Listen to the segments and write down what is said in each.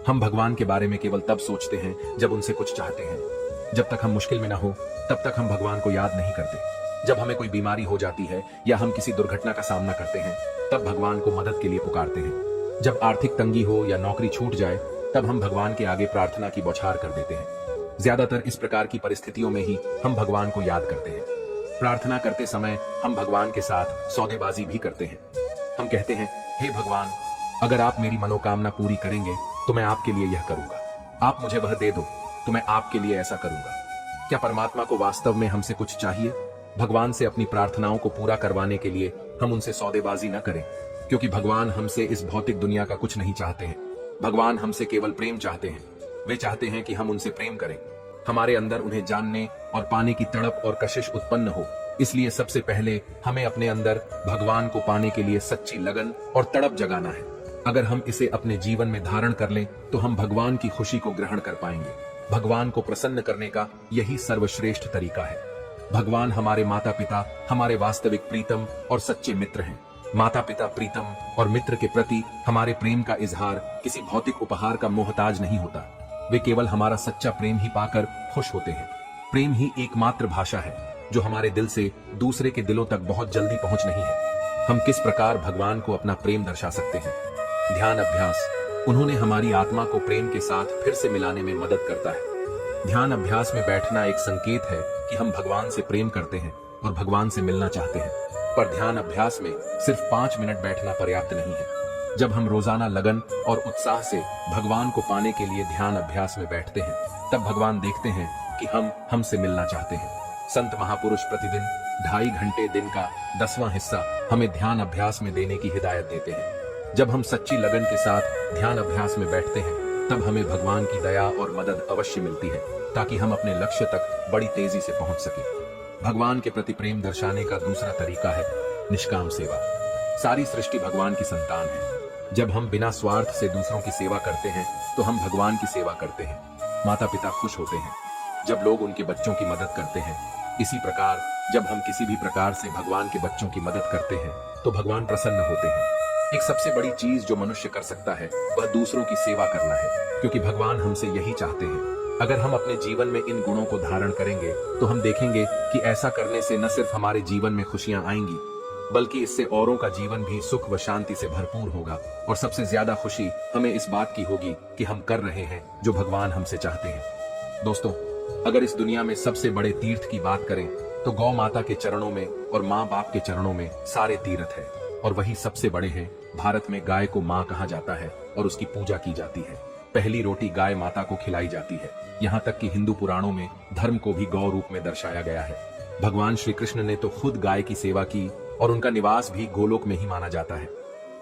हम भगवान के बारे में केवल तब सोचते हैं जब उनसे कुछ चाहते हैं। जब तक हम मुश्किल में न हो तब तक हम भगवान को याद नहीं करते। जब हमें कोई बीमारी हो जाती है या हम किसी दुर्घटना का सामना करते हैं तब भगवान को मदद के लिए पुकारते हैं। जब आर्थिक तंगी हो या नौकरी छूट जाए तब हम भगवान के आगे प्रार्थना की बौछार कर देते हैं। ज्यादातर इस प्रकार की परिस्थितियों में ही हम भगवान को याद करते हैं। प्रार्थना करते समय हम भगवान के साथ सौदेबाजी भी करते हैं। हम कहते हैं, हे भगवान, अगर आप मेरी मनोकामना पूरी करेंगे तो मैं आपके लिए यह करूंगा। आप मुझे वह दे दो तो मैं आपके लिए ऐसा करूंगा। क्या परमात्मा को वास्तव में हमसे कुछ चाहिए? भगवान से अपनी प्रार्थनाओं को पूरा करवाने के लिए हम उनसे सौदेबाजी न करें, क्योंकि भगवान हमसे इस भौतिक दुनिया का कुछ नहीं चाहते हैं। भगवान हमसे केवल प्रेम चाहते हैं। वे चाहते हैं कि हम उनसे प्रेम करें। हमारे अंदर उन्हें जानने और पाने की तड़प और कशिश उत्पन्न हो। इसलिए सबसे पहले हमें अपने अंदर भगवान को पाने के लिए सच्ची लगन और तड़प जगाना है। अगर हम इसे अपने जीवन में धारण कर लें तो हम भगवान की खुशी को ग्रहण कर पाएंगे। भगवान को प्रसन्न करने का यही सर्वश्रेष्ठ तरीका है। भगवान हमारे माता पिता, हमारे वास्तविक प्रीतम और सच्चे मित्र हैं। माता पिता, प्रीतम और मित्र के प्रति हमारे प्रेम का इजहार किसी भौतिक उपहार का मोहताज नहीं होता। वे केवल हमारा सच्चा प्रेम ही पाकर खुश होते हैं। प्रेम ही एकमात्र भाषा है जो हमारे दिल से दूसरे के दिलों तक बहुत जल्दी पहुंच नहीं है। हम किस प्रकार भगवान को अपना प्रेम दर्शा सकते हैं? ध्यान अभ्यास उन्होंने हमारी आत्मा को प्रेम के साथ फिर से मिलाने में मदद करता है। ध्यान अभ्यास में बैठना एक संकेत है कि हम भगवान से प्रेम करते हैं और भगवान से मिलना चाहते हैं। पर ध्यान अभ्यास में सिर्फ 5 मिनट बैठना पर्याप्त नहीं है। जब हम रोजाना लगन और उत्साह से भगवान को पाने के लिए ध्यान अभ्यास में बैठते हैं तब भगवान देखते हैं कि हम हमसे मिलना चाहते हैं। संत महापुरुष प्रतिदिन 2.5 घंटे दिन का 10वां हिस्सा हमें ध्यान अभ्यास में देने की हिदायत देते हैं। जब हम सच्ची लगन के साथ ध्यान अभ्यास में बैठते हैं तब हमें भगवान की दया और मदद अवश्य मिलती है, ताकि हम अपने लक्ष्य तक बड़ी तेजी से पहुंच सके। भगवान के प्रति प्रेम दर्शाने का दूसरा तरीका है निष्काम सेवा। सारी सृष्टि भगवान की संतान है। जब हम बिना स्वार्थ से दूसरों की सेवा करते हैं तो हम भगवान की सेवा करते हैं। माता पिता खुश होते हैं जब लोग उनके बच्चों की मदद करते हैं। इसी प्रकार जब हम किसी भी प्रकार से भगवान के बच्चों की मदद करते हैं तो भगवान प्रसन्न होते हैं। एक सबसे बड़ी चीज जो मनुष्य कर सकता है वह दूसरों की सेवा करना है, क्योंकि भगवान हमसे यही चाहते हैं। अगर हम अपने जीवन में इन गुणों को धारण करेंगे तो हम देखेंगे कि ऐसा करने से न सिर्फ हमारे जीवन में खुशियां आएंगी, बल्कि इससे औरों का जीवन भी सुख व शांति से भरपूर होगा। और सबसे ज्यादा खुशी हमें इस बात की होगी कि हम कर रहे हैं जो भगवान हमसे चाहते हैं। दोस्तों, अगर इस दुनिया में सबसे बड़े तीर्थ की बात करें तो गौ माता के चरणों में और माँ बाप के चरणों में सारे तीर्थ है, और वही सबसे बड़े हैं। भारत में गाय को माँ कहा जाता है और उसकी पूजा की जाती है। पहली रोटी गाय माता को खिलाई जाती है। यहाँ तक कि हिंदू पुराणों में धर्म को भी गौ रूप में दर्शाया गया है। भगवान श्री कृष्ण ने तो खुद गाय की सेवा की और उनका निवास भी गोलोक में ही माना जाता है।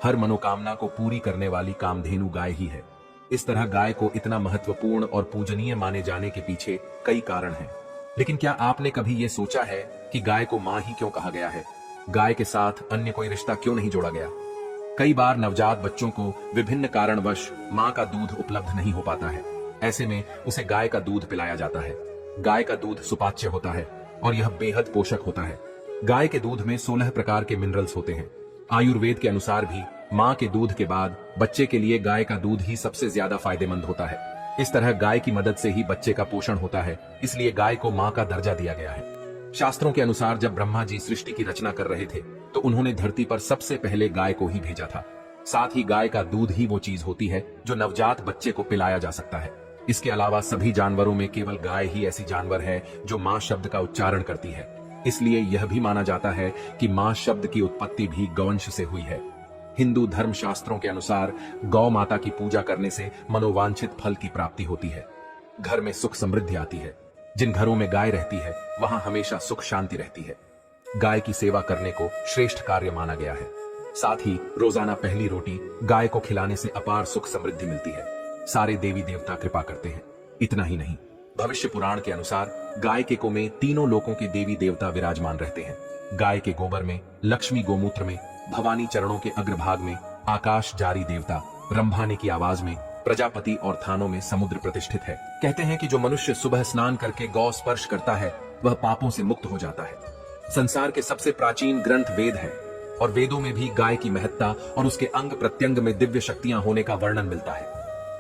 हर मनोकामना को पूरी करने वाली कामधेनु गाय ही है। इस तरह गाय को इतना महत्वपूर्ण और पूजनीय माने जाने के पीछे कई कारण हैं। लेकिन क्या आपने कभी ये सोचा है कि गाय को माँ ही क्यों कहा गया है? गाय के साथ अन्य कोई रिश्ता क्यों नहीं जोड़ा गया? कई बार नवजात बच्चों को विभिन्न कारणवश माँ का दूध उपलब्ध नहीं हो पाता है। ऐसे में उसे गाय का दूध पिलाया जाता है। गाय का दूध सुपाच्य होता है और यह बेहद पोषक होता है। गाय के दूध में 16 प्रकार के मिनरल्स होते हैं। आयुर्वेद के अनुसार भी माँ के दूध के बाद बच्चे के लिए गाय का दूध ही सबसे ज्यादा फायदेमंद होता है। इस तरह गाय की मदद से ही बच्चे का पोषण होता है, इसलिए गाय को माँ का दर्जा दिया गया है। शास्त्रों के अनुसार जब ब्रह्मा जी सृष्टि की रचना कर रहे थे तो उन्होंने धरती पर सबसे पहले गाय को ही भेजा था। साथ ही गाय का दूध ही वो चीज होती है जो नवजात बच्चे को पिलाया जा सकता है। इसके अलावा सभी जानवरों में केवल गाय ही ऐसी जानवर है जो माँ शब्द का उच्चारण करती है। इसलिए यह भी माना जाता है कि माँ शब्द की उत्पत्ति भी गौवंश से हुई है। हिंदू धर्म शास्त्रों के अनुसार गौ माता की पूजा करने से मनोवांछित फल की प्राप्ति होती है। घर में सुख समृद्धि आती है। जिन घरों में गाय रहती है वहां हमेशा सुख शांति रहती है। गाय की सेवा करने को श्रेष्ठ कार्य माना गया है। साथ ही रोजाना पहली रोटी गाय को खिलाने से अपार सुख समृद्धि मिलती है। सारे देवी देवता कृपा करते हैं। इतना ही नहीं, भविष्य पुराण के अनुसार गाय के को में तीनों लोकों के देवी देवता विराजमान रहते हैं। गाय के गोबर में, लक्ष्मी गोमूत्र में, भवानी चरणों के अग्रभाग में, आकाश जारी देवता, रंभाने की आवाज में, प्रजापति और थानों में समुद्र प्रतिष्ठित है। कहते हैं कि जो मनुष्य सुबह स्नान करके गौ स्पर्श करता है वह पापों से मुक्त हो जाता है। संसार के सबसे प्राचीन ग्रंथ वेद है और वेदों में भी गाय की महत्ता और उसके अंग प्रत्यंग में दिव्य शक्तियां होने का वर्णन मिलता है।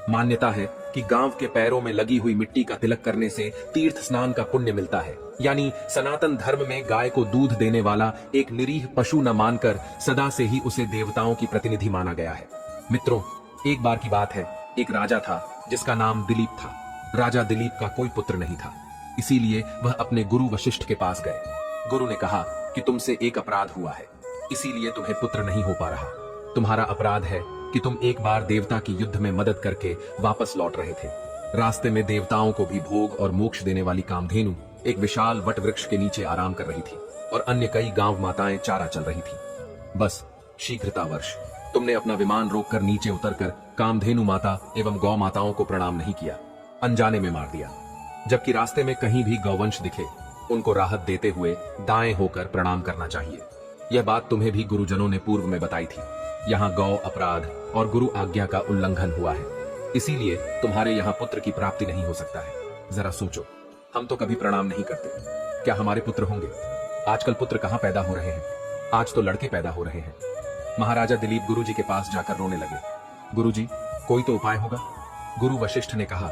मान्यता है कि गांव के पैरों में लगी हुई मिट्टी का तिलक करने से तीर्थ स्नान का पुण्य मिलता है। यानी सनातन धर्म में गाय को दूध देने वाला एक निरीह पशु न मानकर सदा से ही उसे देवताओं की प्रतिनिधि माना गया है। मित्रों, एक बार की बात है, एक राजा था जिसका नाम दिलीप था। राजा दिलीप का कोई पुत्र नहीं था, इसीलिए वह अपने गुरु वशिष्ठ के पास गए। गुरु ने कहा कि तुमसे एक अपराध हुआ है, इसीलिए तुम्हें पुत्र नहीं हो पा रहा। तुम्हारा अपराध है कि तुम एक बार देवता की युद्ध में मदद करके वापस लौट रहे थे। रास्ते में देवताओं को भी भोग और मोक्ष देने वाली कामधेनु एक विशाल वट वृक्ष के नीचे आराम कर रही थी और अन्य कई गांव माताएं चारा चल रही थी। बस शीघ्रतावश तुमने अपना विमान रोककर नीचे उतरकर कामधेनु माता एवं गौ माताओं को प्रणाम नहीं किया, अनजाने में मार दिया। जबकि रास्ते में कहीं भी गौवंश दिखे, उनको राहत देते हुए दाएं होकर प्रणाम करना चाहिए। यह बात तुम्हें भी गुरुजनों ने पूर्व में बताई थी। यहाँ गौ अपराध और गुरु आज्ञा का उल्लंघन हुआ है, इसीलिए तुम्हारे यहाँ पुत्र की प्राप्ति नहीं हो सकता है। जरा सोचो, हम तो कभी प्रणाम नहीं करते, क्या हमारे पुत्र होंगे? आजकल पुत्र कहाँ पैदा हो रहे हैं, आज तो लड़के पैदा हो रहे हैं। महाराजा दिलीप गुरुजी के पास जाकर रोने लगे। गुरुजी, कोई तो उपाय होगा। गुरु वशिष्ठ ने कहा,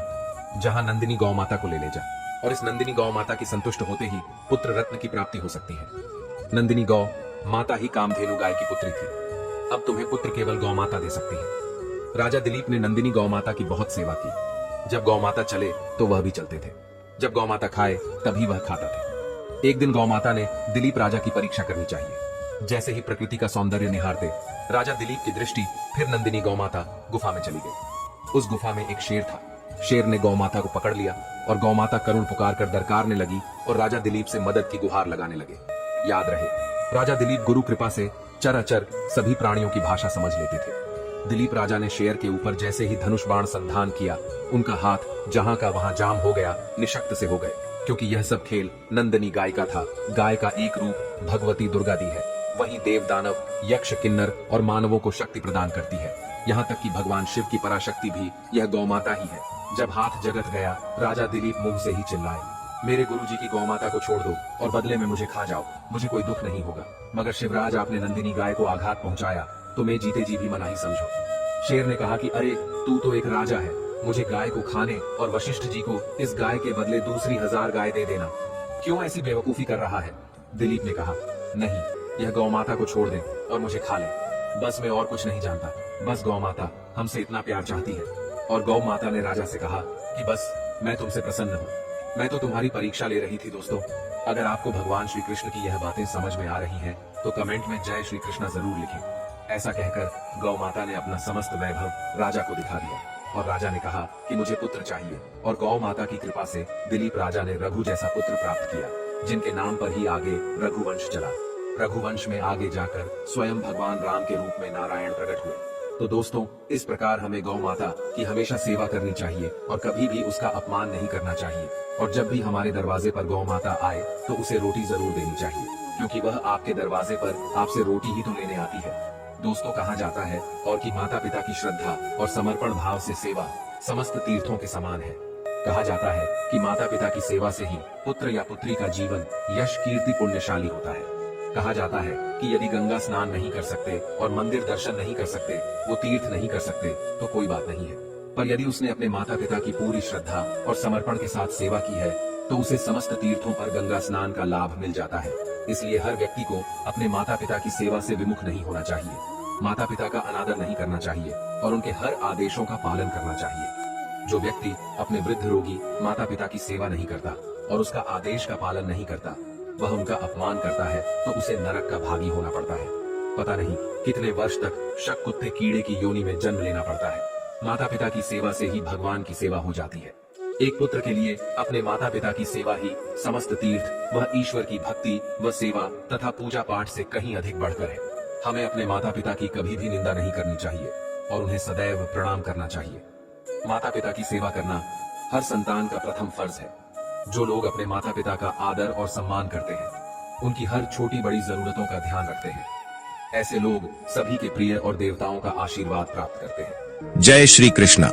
जहां नंदिनी गौ माता को ले ले जा, और इस नंदिनी गौ माता की संतुष्ट होते ही पुत्र रत्न की प्राप्ति हो सकती है। नंदिनी गौ माता ही कामधेनु गाय की पुत्री थी। अब तुम्हें पुत्र केवल गौ माता दे सकती है। राजा दिलीप ने नंदिनी गौ माता की बहुत सेवा की। जब गौ माता चले तो वह भी चलते थे, जब गौ माता खाए तभी वह खाता था। एक दिन गौ माता ने दिलीप राजा की परीक्षा करनी चाहिए। जैसे ही प्रकृति का सौंदर्य निहारते राजा दिलीप की दृष्टि फिर नंदिनी गौ माता गुफा में चली गई। उस गुफा में एक शेर था। शेर ने गौ माता को पकड़ लिया और गौ माता करुण पुकार कर दरकारने लगी और राजा दिलीप से मदद की गुहार लगाने लगे। याद रहे, राजा दिलीप गुरु कृपा से चराचर सभी प्राणियों की भाषा समझ लेते थे। दिलीप राजा ने शेर के ऊपर जैसे ही धनुष बाण संधान किया, उनका हाथ जहां का वहां जाम हो गया, निशक्त से हो गए। क्योंकि यह सब खेल नंदिनी गाय का था। गाय का एक रूप भगवती दुर्गा दी है, वही देव दानव यक्ष किन्नर और मानवों को शक्ति प्रदान करती है। यहाँ तक कि भगवान शिव की पराशक्ति भी यह गौ माता ही है। जब हाथ जगत गया, राजा दिलीप मुंह से ही चिल्लाए, मेरे गुरुजी की गौ माता को छोड़ दो और बदले में मुझे खा जाओ, मुझे कोई दुख नहीं होगा। मगर शिवराज, आपने नंदिनी गाय को आघात पहुंचाया तो मैं जीते जी भी मना ही समझो। शेर ने कहा कि अरे, तू तो एक राजा है, मुझे गाय को खाने और वशिष्ठ जी को इस गाय के बदले दूसरी 1000 गाय दे देना। क्यों ऐसी बेवकूफी कर रहा है? दिलीप ने कहा, नहीं, यह गौ माता को छोड़ दे और मुझे खा ले। बस मैं और कुछ नहीं जानता, बस गौ माता हमसे इतना प्यार चाहती है। और गौ माता ने राजा से कहा कि बस मैं तुमसे प्रसन्न हूँ, मैं तो तुम्हारी परीक्षा ले रही थी। दोस्तों, अगर आपको भगवान श्री कृष्ण की यह बातें समझ में आ रही हैं, तो कमेंट में जय श्री कृष्णा जरूर लिखें। ऐसा कहकर गौ माता ने अपना समस्त वैभव राजा को दिखा दिया और राजा ने कहा कि मुझे पुत्र चाहिए। और गौ माता की कृपा से दिलीप राजा ने रघु जैसा पुत्र प्राप्त किया, जिनके नाम पर ही आगे रघुवंश चला। रघुवंश में आगे जाकर स्वयं भगवान राम के रूप में नारायण प्रकट हुए। तो दोस्तों, इस प्रकार हमें गौ माता की हमेशा सेवा करनी चाहिए और कभी भी उसका अपमान नहीं करना चाहिए। और जब भी हमारे दरवाजे पर गौ माता आए तो उसे रोटी जरूर देनी चाहिए, क्योंकि वह आपके दरवाजे पर आपसे रोटी ही तो लेने आती है। दोस्तों, कहा जाता है और कि माता पिता की श्रद्धा और समर्पण भाव से सेवा समस्त तीर्थों के समान है। कहा जाता है कि माता पिता की सेवा से ही पुत्र या पुत्री का जीवन यश कीर्ति पुण्यशाली होता है। कहा जाता है कि यदि गंगा स्नान नहीं कर सकते और मंदिर दर्शन नहीं कर सकते, वो तीर्थ नहीं कर सकते, तो कोई बात नहीं है। पर यदि उसने अपने माता पिता की पूरी श्रद्धा और समर्पण के साथ सेवा की है, तो उसे समस्त तीर्थों पर गंगा स्नान का लाभ मिल जाता है। इसलिए हर व्यक्ति को अपने माता पिता की सेवा से विमुख नहीं होना चाहिए, माता पिता का अनादर नहीं करना चाहिए और उनके हर आदेशों का पालन करना चाहिए। जो व्यक्ति अपने वृद्ध रोगी माता पिता की सेवा नहीं करता और उसका आदेश का पालन नहीं करता, वह उनका अपमान करता है, तो उसे नरक का भागी होना पड़ता है। पता नहीं कितने वर्ष तक शक कुत्ते कीड़े की योनि में जन्म लेना पड़ता है। माता पिता की सेवा से ही भगवान की सेवा हो जाती है। एक पुत्र के लिए अपने माता पिता की सेवा ही समस्त तीर्थ व ईश्वर की भक्ति व सेवा तथा पूजा पाठ से कहीं अधिक बढ़कर है। हमें अपने माता पिता की कभी भी निंदा नहीं करनी चाहिए और उन्हें सदैव प्रणाम करना चाहिए। माता पिता की सेवा करना हर संतान का प्रथम फर्ज है। जो लोग अपने माता पिता का आदर और सम्मान करते हैं, उनकी हर छोटी बड़ी जरूरतों का ध्यान रखते हैं, ऐसे लोग सभी के प्रिय और देवताओं का आशीर्वाद प्राप्त करते हैं। जय श्री कृष्णा।